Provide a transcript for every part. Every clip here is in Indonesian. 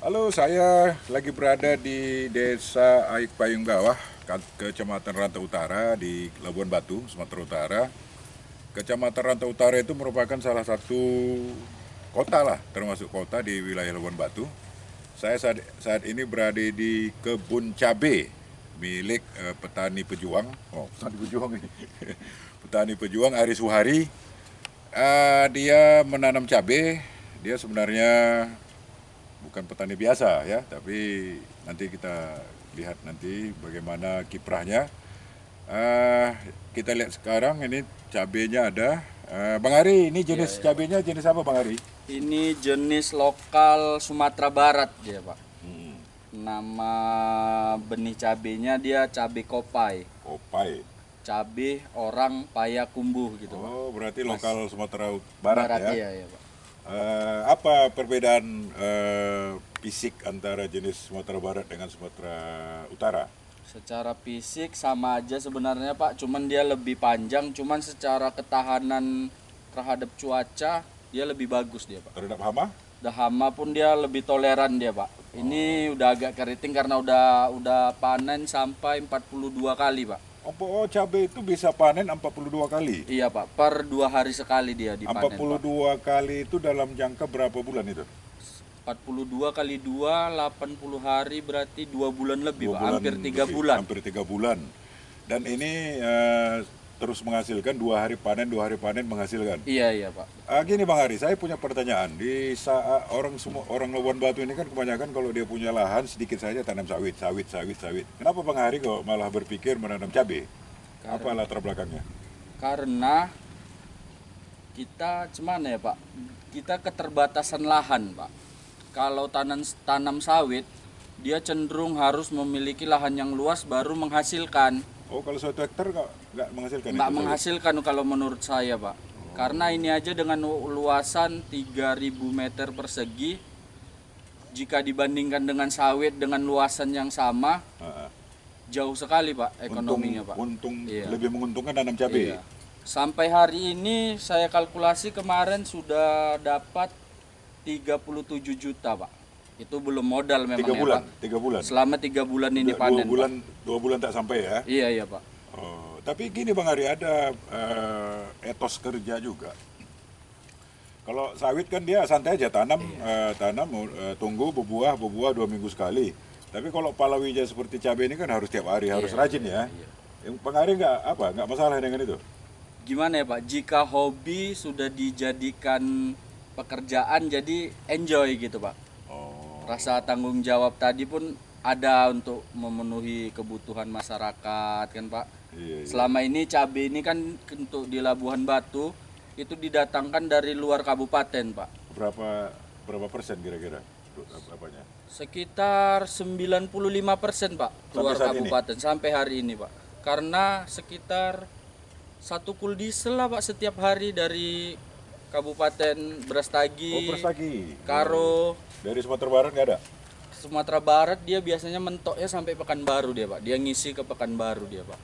Halo, saya lagi berada di Desa Aik Payung Gawah, Kecamatan Rantau Utara di Labuan Batu, Sumatera Utara. Kecamatan Rantau Utara itu merupakan salah satu kota lah, termasuk kota di wilayah Labuan Batu. Saya saat ini berada di kebun cabe milik petani pejuang. Oh, petani pejuang ini. Petani pejuang Ari Suhari. Dia menanam cabe. Dia sebenarnya bukan petani biasa ya, tapi nanti kita lihat nanti bagaimana kiprahnya. Kita lihat sekarang ini cabenya ada. Bang Ari, ini jenis cabenya jenis apa Bang Ari? Ini jenis lokal Sumatera Barat dia, Pak. Hmm, Nama benih cabenya dia cabe kopai. Kopai. Cabe orang payakumbuh gitu, Pak. Oh, berarti lokal Sumatera Barat ya. Iya, iya, Pak. Apa perbedaan fisik antara jenis Sumatera Barat dengan Sumatera Utara? Secara fisik sama aja sebenarnya, Pak. Cuman dia lebih panjang, cuman secara ketahanan terhadap cuaca dia lebih bagus dia, Pak. Terhadap hama? Udah hama pun dia lebih toleran dia, Pak. Ini udah agak keriting karena udah panen sampai 42 kali, Pak. Oh, cabai itu bisa panen 42 kali. Iya, Pak, per 2 hari sekali dia dipanen, 42 Pak. kali itu dalam jangka berapa bulan itu? 42 kali 2, 80 hari berarti 2 bulan lebih, Pak. Hampir 3 lebih, bulan. Hampir 3 bulan. Dan ini terus menghasilkan 2 hari panen, 2 hari panen menghasilkan. Iya, iya, Pak. Gini Bang Hari, saya punya pertanyaan. Di saat orang Labuan Batu ini kan kebanyakan kalau dia punya lahan sedikit saja tanam sawit. Kenapa Bang Hari kok malah berpikir menanam cabai? Apa latar belakangnya? Karena kita gimana ya, Pak? Kita keterbatasan lahan, Pak. Kalau tanam sawit, dia cenderung harus memiliki lahan yang luas baru menghasilkan. Oh, kalau 1 hektar nggak menghasilkan Nggak itu sawit? menghasilkan kalau menurut saya, Pak. Karena ini aja dengan luasan 3.000 meter persegi, jika dibandingkan dengan sawit dengan luasan yang sama, Ah, ah. jauh sekali, Pak, ekonominya, Pak. Untung Iya. lebih menguntungkan tanam cabai. Iya. Sampai hari ini saya kalkulasi kemarin sudah dapat 37 juta, Pak. Itu belum modal memang 3 ya, bulan, Pak. 3 bulan. Selama 3 bulan ini Dua panen, bulan, Pak. 2 bulan tak sampai ya. Iya, iya, Pak. Oh, tapi gini Bang Ari, ada etos kerja juga. Kalau sawit kan dia santai aja tanam, tunggu berbuah 2 minggu sekali. Tapi kalau palawija seperti cabai ini kan harus tiap hari, harus rajin ya. Iya. Yang Bang Ari nggak masalah dengan itu. Gimana ya, Pak? Jika hobi sudah dijadikan pekerjaan jadi enjoy gitu, Pak. Oh, Rasa tanggung jawab tadi pun ada untuk memenuhi kebutuhan masyarakat kan, Pak. iya. Selama ini cabai ini kan untuk di Labuhan Batu itu didatangkan dari luar kabupaten, Pak. Berapa persen kira-kira apanya? Sekitar 95%, Pak, keluar saat ini? kabupaten sampai hari ini, Pak. Karena sekitar 1 kul diesel lah, Pak, setiap hari dari Kabupaten Brastagi, Oh, Persagi. Karo, Dari Sumatera Barat nggak ada? Sumatera Barat. Dia biasanya mentoknya sampai Pekanbaru dia, Pak. Dia ngisi ke Pekanbaru dia, Pak.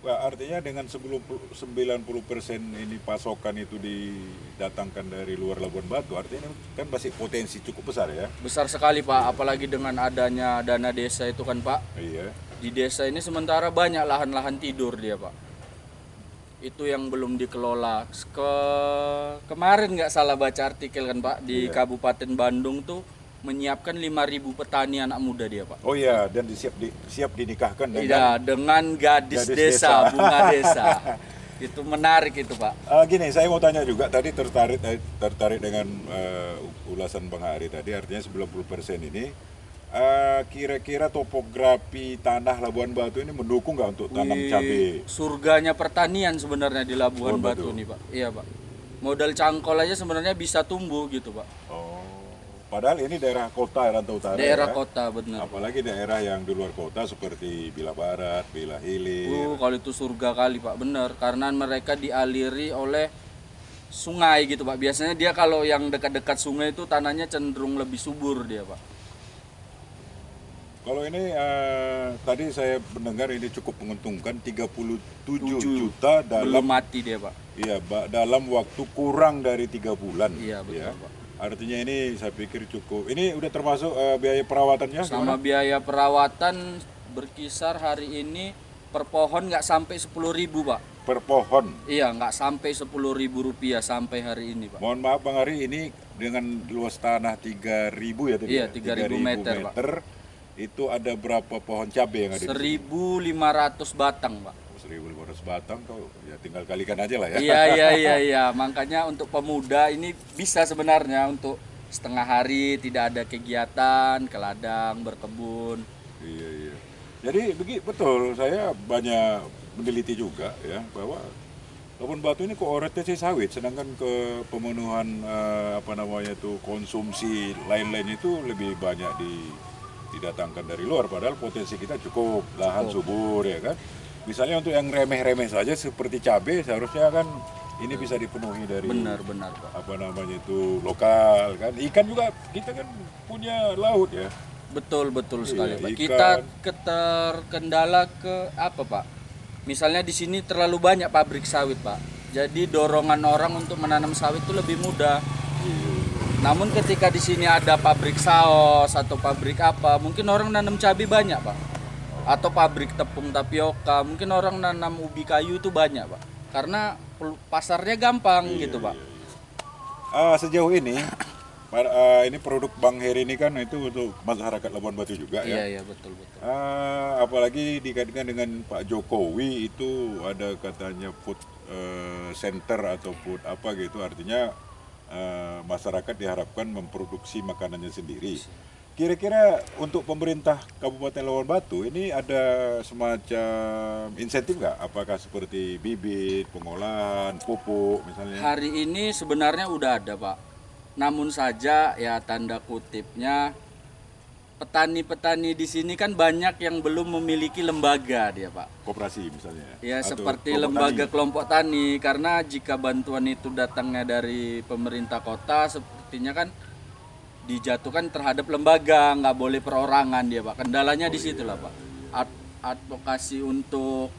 Wah, artinya dengan 90% ini pasokan itu didatangkan dari luar Labuan Batu, artinya ini kan masih potensi cukup besar ya? Besar sekali, Pak, apalagi dengan adanya dana desa itu kan, Pak. Iya. Di desa ini sementara banyak lahan-lahan tidur dia, Pak. Itu yang belum dikelola. Kemarin nggak salah baca artikel kan, Pak, di Iya. Kabupaten Bandung tuh menyiapkan 5.000 petani anak muda dia, Pak. Oh iya, dan siap dinikahkan Iya, dengan gadis Gadis desa, desa. bunga desa. Itu menarik itu, Pak. Gini, saya mau tanya juga, tadi tertarik dengan ulasan Bang Hari tadi, artinya 90% ini, kira-kira topografi tanah Labuan Batu ini mendukung nggak untuk tanam Wih, cabai? surganya pertanian sebenarnya di Labuhan Labuan Batu Batu. nih, Pak. Iya, Pak. Modal cangkol aja sebenarnya bisa tumbuh gitu, Pak. Oh, padahal ini daerah kota Rantau Utara Daerah ya? kota benar. Apalagi daerah yang di luar kota seperti Bila Barat, Bila Hilir. Kalau itu surga kali, Pak, bener. Karena mereka dialiri oleh sungai gitu, Pak. Biasanya dia kalau yang dekat-dekat sungai itu tanahnya cenderung lebih subur dia, Pak. Kalau ini tadi saya mendengar ini cukup menguntungkan 37 juta Belum dalam mati dia, Pak. dalam waktu kurang dari 3 bulan. Iya, betul, ya. Pak. Artinya ini saya pikir cukup. Ini udah termasuk biaya perawatannya Sama gimana? biaya perawatan berkisar hari ini per pohon nggak sampai 10.000 Pak. Per pohon. Iya, nggak sampai 10.000 rupiah sampai hari ini Pak. Mohon maaf Bang Ari, ini dengan luas tanah 3.000 ya tadi? Iya, ya? 3.000 meter, Pak. Itu ada berapa pohon cabai yang ada di sini? 1.500 batang Pak. 1.500 batang, kau ya tinggal kalikan aja lah ya. Iya. Makanya untuk pemuda ini bisa sebenarnya untuk setengah hari tidak ada kegiatan ke ladang berkebun. Iya. Jadi betul, saya banyak meneliti juga ya bahwa Labuan Batu ini kok orientasi sawit, sedangkan ke pemenuhan konsumsi lain-lain itu lebih banyak didatangkan dari luar. Padahal potensi kita cukup, lahan subur ya kan. Misalnya untuk yang remeh-remeh saja seperti cabai seharusnya kan ini bisa dipenuhi dari Benar Pak. lokal kan. Ikan juga kita kan punya laut ya. Betul sekali Pak. Ikan. Kita terkendala ke apa Pak? Misalnya di sini terlalu banyak pabrik sawit Pak. Jadi dorongan orang untuk menanam sawit itu lebih mudah. Namun ketika di sini ada pabrik saus atau pabrik apa, mungkin orang nanam cabai banyak Pak. Atau pabrik tepung tapioka, mungkin orang nanam ubi kayu itu banyak Pak. Karena pasarnya gampang gitu Pak. Sejauh ini ini produk Bang Heri ini kan itu untuk masyarakat Labuan Batu juga ya. Iya betul. Apalagi dikaitkan dengan Pak Jokowi itu ada katanya food center atau food apa gitu, artinya masyarakat diharapkan memproduksi makanannya sendiri. Kira-kira untuk pemerintah Kabupaten Labuan Batu ini ada semacam insentif nggak? Apakah seperti bibit, pengolahan, pupuk misalnya? Hari ini sebenarnya udah ada Pak. Namun saja ya tanda kutipnya petani-petani di sini kan banyak yang belum memiliki lembaga dia Pak. Koperasi misalnya? Ya atau seperti lembaga kelompok tani, karena jika bantuan itu datangnya dari pemerintah kota sepertinya kan dijatuhkan terhadap lembaga, nggak boleh perorangan dia Pak. Kendalanya di situ lah Pak. Advokasi untuk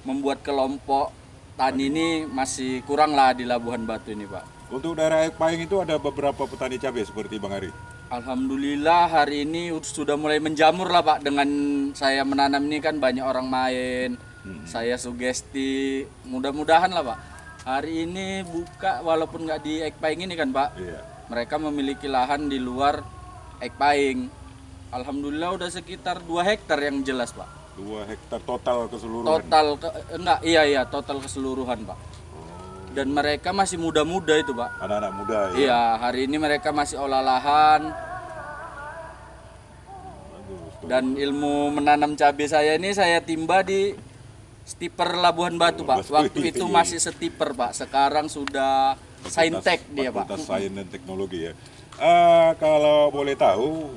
membuat kelompok tani ini masih kurang lah di Labuan Batu ini Pak. Untuk daerah Ekpaing itu ada beberapa petani cabai seperti Bang Ari. Alhamdulillah hari ini sudah mulai menjamur lah Pak. Dengan saya menanam ini kan banyak orang main. Saya sugesti, mudah-mudahan lah Pak. Hari ini buka walaupun nggak di Ekpaing ini kan Pak. Iya. Mereka memiliki lahan di luar Ekpaing. Alhamdulillah udah sekitar 2 hektar yang jelas Pak. 2 hektar total keseluruhan? Total keseluruhan Pak. Dan mereka masih muda-muda itu Pak. Anak-anak muda ya? Iya, hari ini mereka masih olah lahan. Dan ilmu menanam cabai saya ini saya timba di Stiper Labuan Batu Pak. Waktu itu masih Stiper Pak. Sekarang sudah Saintek dia Pak. Fakultas Sains dan Teknologi ya. Kalau boleh tahu,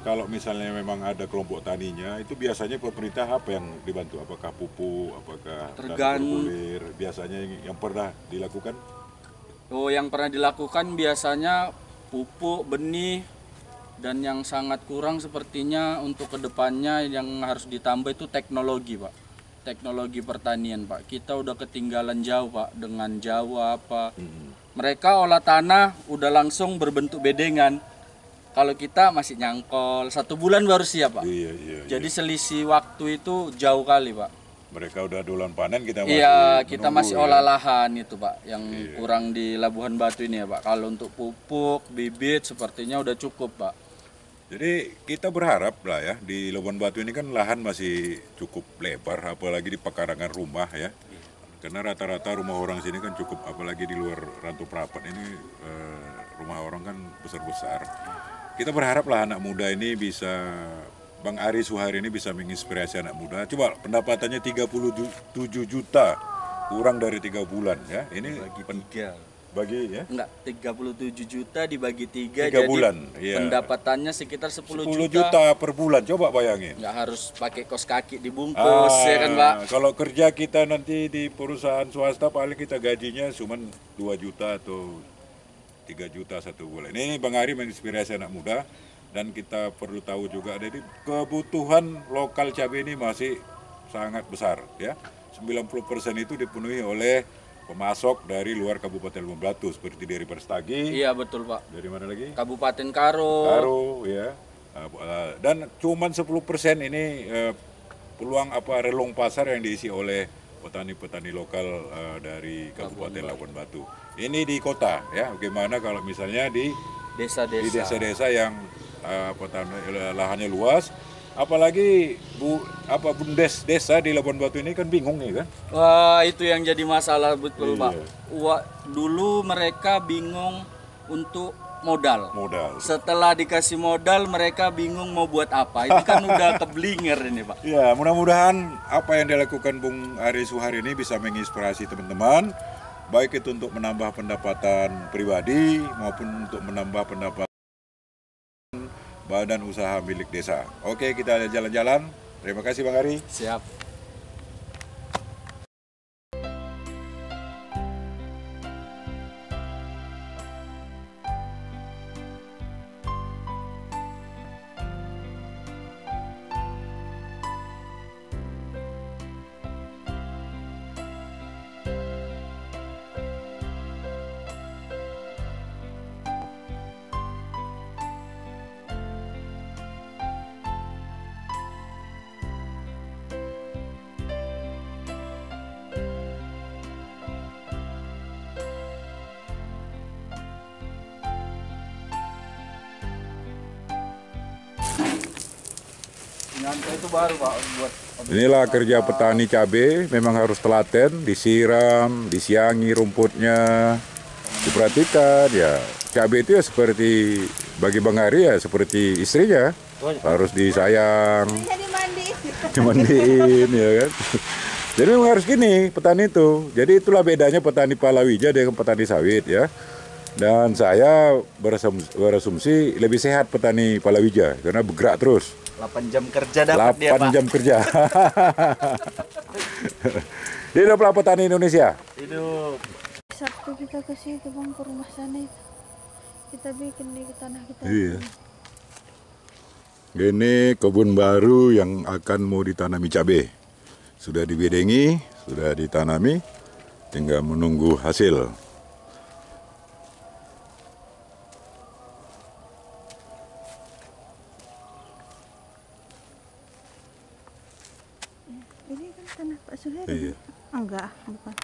kalau misalnya memang ada kelompok taninya, itu biasanya pemerintah apa yang dibantu? Apakah pupuk, apakah dana bergulir? Biasanya yang pernah dilakukan? Oh, yang pernah dilakukan biasanya pupuk, benih, dan yang sangat kurang sepertinya untuk kedepannya yang harus ditambah itu teknologi Pak. Teknologi pertanian Pak. Kita udah ketinggalan jauh Pak dengan Jawa apa. Mereka olah tanah udah langsung berbentuk bedengan. Kalau kita masih nyangkol, 1 bulan baru siap Pak. Iya. Jadi selisih waktu itu jauh kali Pak. Mereka udah duluan panen, kita masih Iya, kita menunggu, masih ya. olah lahan itu Pak. Yang kurang di Labuan Batu ini ya Pak. Kalau untuk pupuk, bibit sepertinya udah cukup Pak. Jadi kita berharap lah ya, di Labuan Batu ini kan lahan masih cukup lebar, apalagi di pekarangan rumah ya. Karena rata-rata rumah orang sini kan cukup, apalagi di luar Rantau Prapat ini rumah orang kan besar-besar. Kita berharap lah anak muda ini bisa, Bang Ari Suhari ini bisa menginspirasi anak muda. Coba pendapatannya 37 juta, kurang dari 3 bulan ya. Ini Bagi 3. bagi ya? Enggak, 37 juta dibagi 3 3 jadi bulan, iya. pendapatannya sekitar 10 10 juta per bulan, coba bayangin. Nggak harus pakai kos kaki dibungkus ya kan Pak. Kalau kerja kita nanti di perusahaan swasta paling kita gajinya cuma 2 juta atau 3 juta 1 bulan. Ini Bang Ari menginspirasi anak muda, dan kita perlu tahu juga jadi kebutuhan lokal cabai ini masih sangat besar ya. 90% itu dipenuhi oleh pemasok dari luar Kabupaten Labuan Batu seperti dari Perstagi. Iya betul Pak. Dari mana lagi? Kabupaten Karo. Karo ya. Dan cuman 10% ini peluang relung pasar yang diisi oleh petani-petani lokal dari Kabupaten Labuan Batu. Ini di kota ya. Bagaimana kalau misalnya di desa-desa yang lahannya luas, apalagi bumdes desa di Labuan Batu ini kan bingung nih kan. Wah, itu yang jadi masalah betul Iya. Pak. Dulu mereka bingung untuk modal. Setelah dikasih modal mereka bingung mau buat apa. Ini kan udah keblinger ini Pak. Ya, mudah-mudahan apa yang dilakukan Bung Ari Suhari ini bisa menginspirasi teman-teman, baik itu untuk menambah pendapatan pribadi maupun untuk menambah pendapatan badan usaha milik desa. Oke, kita jalan-jalan. Terima kasih Bang Ari. Siap. Nyantai itu baru Pak buat. Inilah kerja petani cabai, memang harus telaten, disiram, disiangi rumputnya, diperhatikan ya. Cabai itu ya seperti bagi Bang Ari ya seperti istrinya, harus disayang, dimandiin ya kan. Jadi memang harus gini petani itu. Jadi itulah bedanya petani palawija dengan petani sawit ya. Dan saya berasumsi lebih sehat petani palawija karena bergerak terus. 8 jam kerja dapat dia Pak. 8 jam kerja. Hiduplah petani Indonesia. Hidup. Sabtu kita ke situ Bang, ke rumah sana itu. Kita bikin di tanah kita. Iya. Ini kebun baru yang akan mau ditanami cabai. Sudah dibedengi, sudah ditanami, tinggal menunggu hasil. Ini kan tanah Pak Suheri. Iya. Enggak, bukan.